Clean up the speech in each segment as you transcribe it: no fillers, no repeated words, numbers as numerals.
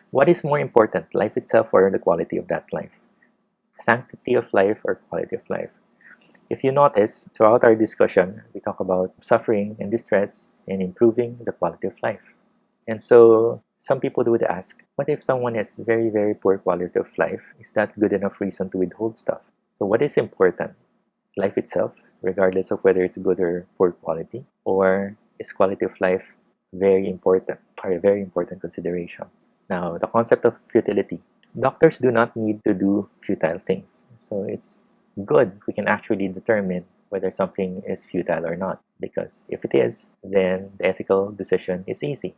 What is more important, life itself or the quality of that life? Sanctity of life or quality of life? If you notice, throughout our discussion, we talk about suffering and distress and improving the quality of life. And so some people would ask, what if someone has very, very poor quality of life? Is that good enough reason to withhold stuff? So what is important? Life itself, regardless of whether it's good or poor quality, or is quality of life very important or a very important consideration? Now, the concept of futility. Doctors do not need to do futile things. So it's good we can actually determine whether something is futile or not. Because if it is, then the ethical decision is easy.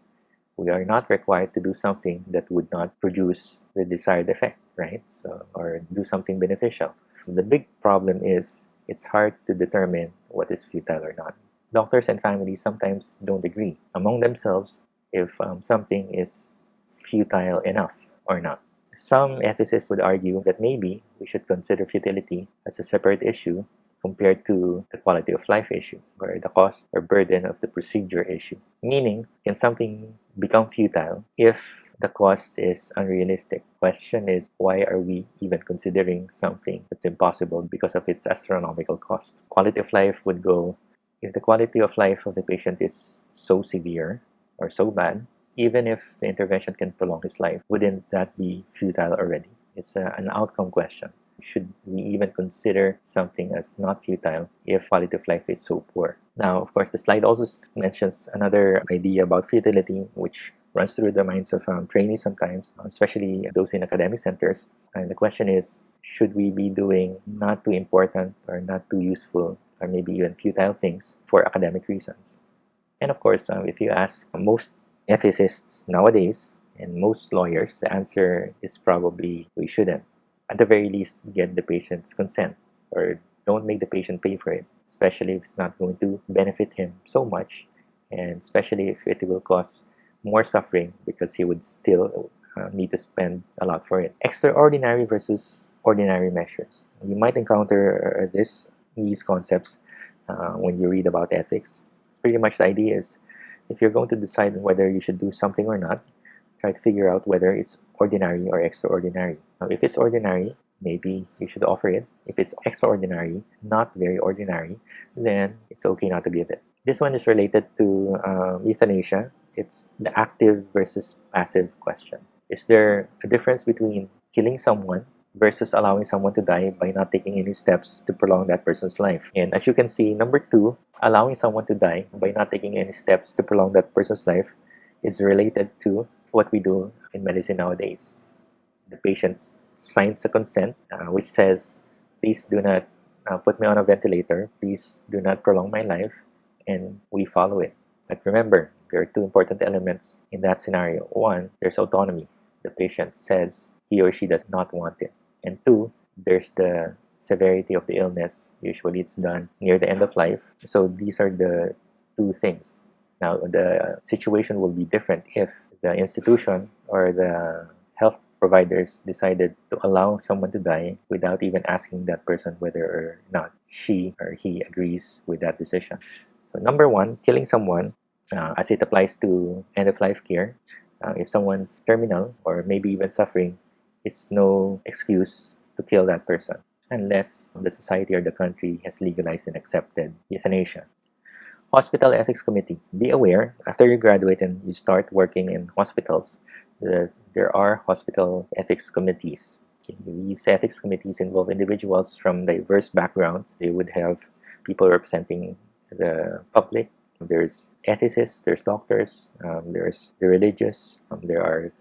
We are not required to do something that would not produce the desired effect, right? So, or do something beneficial. The big problem is it's hard to determine what is futile or not. Doctors and families sometimes don't agree among themselves if something is futile enough or not. Some ethicists would argue that maybe we should consider futility as a separate issue compared to the quality of life issue or the cost or burden of the procedure issue. Meaning, can something become futile if the cost is unrealistic? Question is, why are we even considering something that's impossible because of its astronomical cost? Quality of life would go, if the quality of life of the patient is so severe or so bad, even if the intervention can prolong his life, wouldn't that be futile already? It's an outcome question. Should we even consider something as not futile if quality of life is so poor? Now, of course, the slide also mentions another idea about futility, which runs through the minds of trainees sometimes, especially those in academic centers. And the question is, should we be doing not too important or not too useful or maybe even futile things for academic reasons? And of course, if you ask most ethicists nowadays and most lawyers, the answer is probably we shouldn't. At the very least, get the patient's consent or don't make the patient pay for it, especially if it's not going to benefit him so much, and especially if it will cause more suffering because he would still need to spend a lot for it. Extraordinary versus ordinary measures. You might encounter these concepts when you read about ethics. Pretty much the idea is, if you're going to decide whether you should do something or not, try to figure out whether it's ordinary or extraordinary. Now, if it's ordinary, maybe you should offer it. If it's extraordinary, not very ordinary, then it's okay not to give it. This one is related to euthanasia. It's the active versus passive question. Is there a difference between killing someone versus allowing someone to die by not taking any steps to prolong that person's life? And as you can see, number 2, allowing someone to die by not taking any steps to prolong that person's life is related to what we do in medicine nowadays. The patient signs a consent which says, please do not put me on a ventilator, please do not prolong my life, and we follow it. But remember, there are 2 important elements in that scenario. 1, there's autonomy. The patient says he or she does not want it. And 2, there's the severity of the illness. Usually it's done near the end of life. So these are the 2 things. Now, the situation will be different if the institution or the health providers decided to allow someone to die without even asking that person whether or not she or he agrees with that decision. So number 1, killing someone, as it applies to end-of-life care, if someone's terminal or maybe even suffering, it's no excuse to kill that person unless the society or the country has legalized and accepted euthanasia. Hospital Ethics Committee. Be aware, after you graduate and you start working in hospitals, there are hospital ethics committees. These ethics committees involve individuals from diverse backgrounds. They would have people representing the public. There's ethicists, there's doctors, there's the religious, there are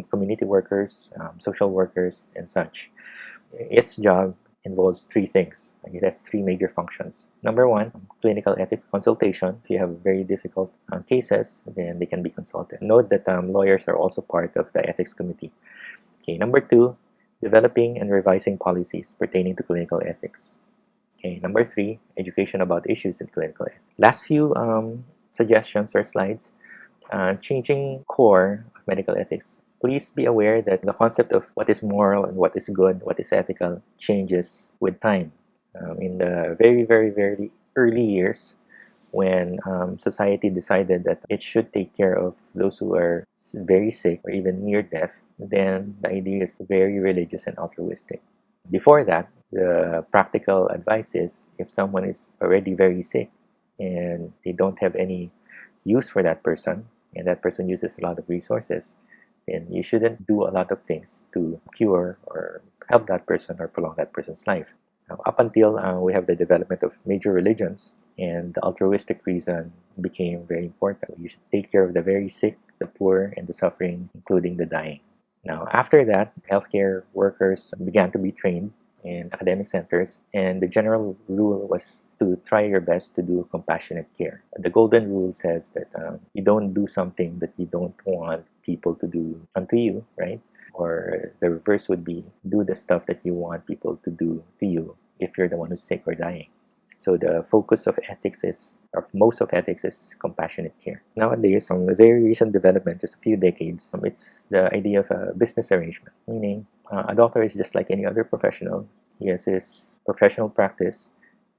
community workers, social workers, and such. Its job involves 3 things. It has 3 major functions. Number 1, clinical ethics consultation. If you have very difficult cases, then they can be consulted. Note that lawyers are also part of the ethics committee. Okay, number 2, developing and revising policies pertaining to clinical ethics. Okay, number 3, education about issues in clinical ethics. Last few suggestions or slides. Changing core of medical ethics. Please be aware that the concept of what is moral and what is good, what is ethical, changes with time. In the very, very, very early years, when society decided that it should take care of those who are very sick or even near death, then the idea is very religious and altruistic. Before that, the practical advice is if someone is already very sick and they don't have any use for that person, and that person uses a lot of resources, then you shouldn't do a lot of things to cure or help that person or prolong that person's life. Now, up until we have the development of major religions, and the altruistic reason became very important. You should take care of the very sick, the poor, and the suffering, including the dying. Now, after that, healthcare workers began to be trained in academic centers, and the general rule was to try your best to do compassionate care. The golden rule says that you don't do something that you don't want people to do unto you, right? Or the reverse would be do the stuff that you want people to do to you if you're the one who's sick or dying. So the focus of ethics of most of ethics is compassionate care. Nowadays, a very recent development, just a few decades, it's the idea of a business arrangement, meaning a doctor is just like any other professional. He has his professional practice,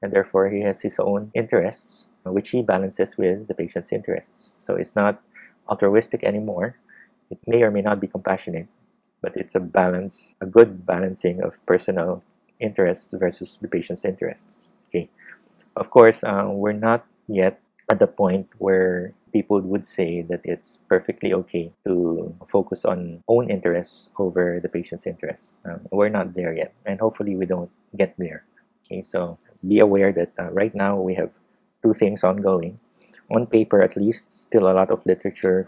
and therefore he has his own interests, which he balances with the patient's interests. So it's not altruistic anymore. It may or may not be compassionate, but it's a balance, a good balancing of personal interests versus the patient's interests. Okay. Of course, we're not yet at the point where people would say that it's perfectly okay to focus on own interests over the patient's interests. We're not there yet, and hopefully we don't get there. Okay, so be aware that right now we have two things ongoing. On paper, at least, still a lot of literature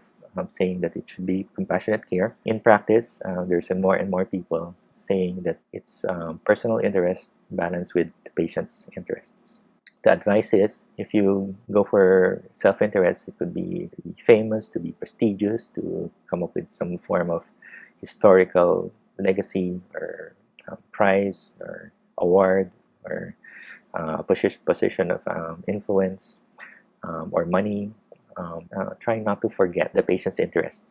saying that it should be compassionate care. In practice, there's more and more people saying that it's personal interest balanced with the patient's interests. The advice is, if you go for self-interest, it could be to be famous, to be prestigious, to come up with some form of historical legacy or prize or award or position of influence or money. Try not to forget the patient's interest,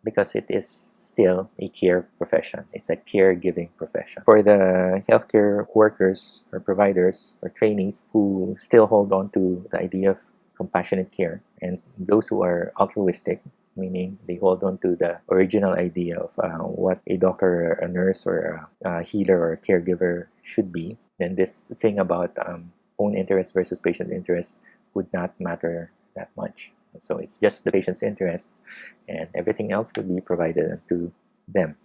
because it is still a care profession. It's a caregiving profession. For the healthcare workers or providers or trainees who still hold on to the idea of compassionate care, and those who are altruistic, meaning they hold on to the original idea of what a doctor or a nurse or a healer or a caregiver should be, then this thing about own interest versus patient interest would not matter that much. So it's just the patient's interest, and everything else will be provided to them.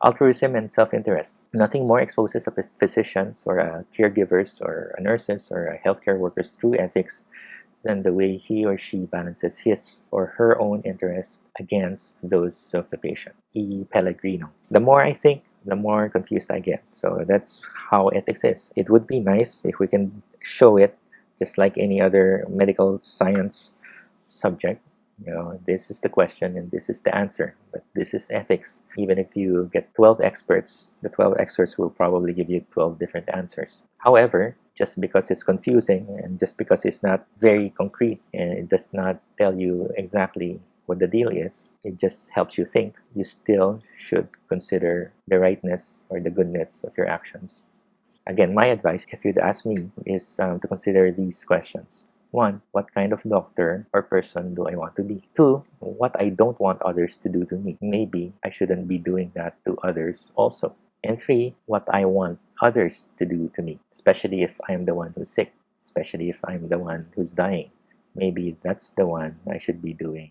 Altruism and self-interest. Nothing more exposes a physicians or caregivers or nurses or healthcare workers through ethics than the way he or she balances his or her own interest against those of the patient. E. Pellegrino. The more I think, the more confused I get. So that's how ethics is. It would be nice if we can show it just like any other medical science subject. This is the question and this is the answer, but this is ethics. Even if you get 12 experts, the 12 experts will probably give you 12 different answers. However, just because it's confusing and just because it's not very concrete and it does not tell you exactly what the deal is, it just helps you think, you still should consider the rightness or the goodness of your actions. Again, my advice, if you'd ask me, is to consider these questions. 1. What kind of doctor or person do I want to be? 2. What I don't want others to do to me. Maybe I shouldn't be doing that to others also. And 3. What I want others to do to me, especially if I'm the one who's sick, especially if I'm the one who's dying. Maybe that's the one I should be doing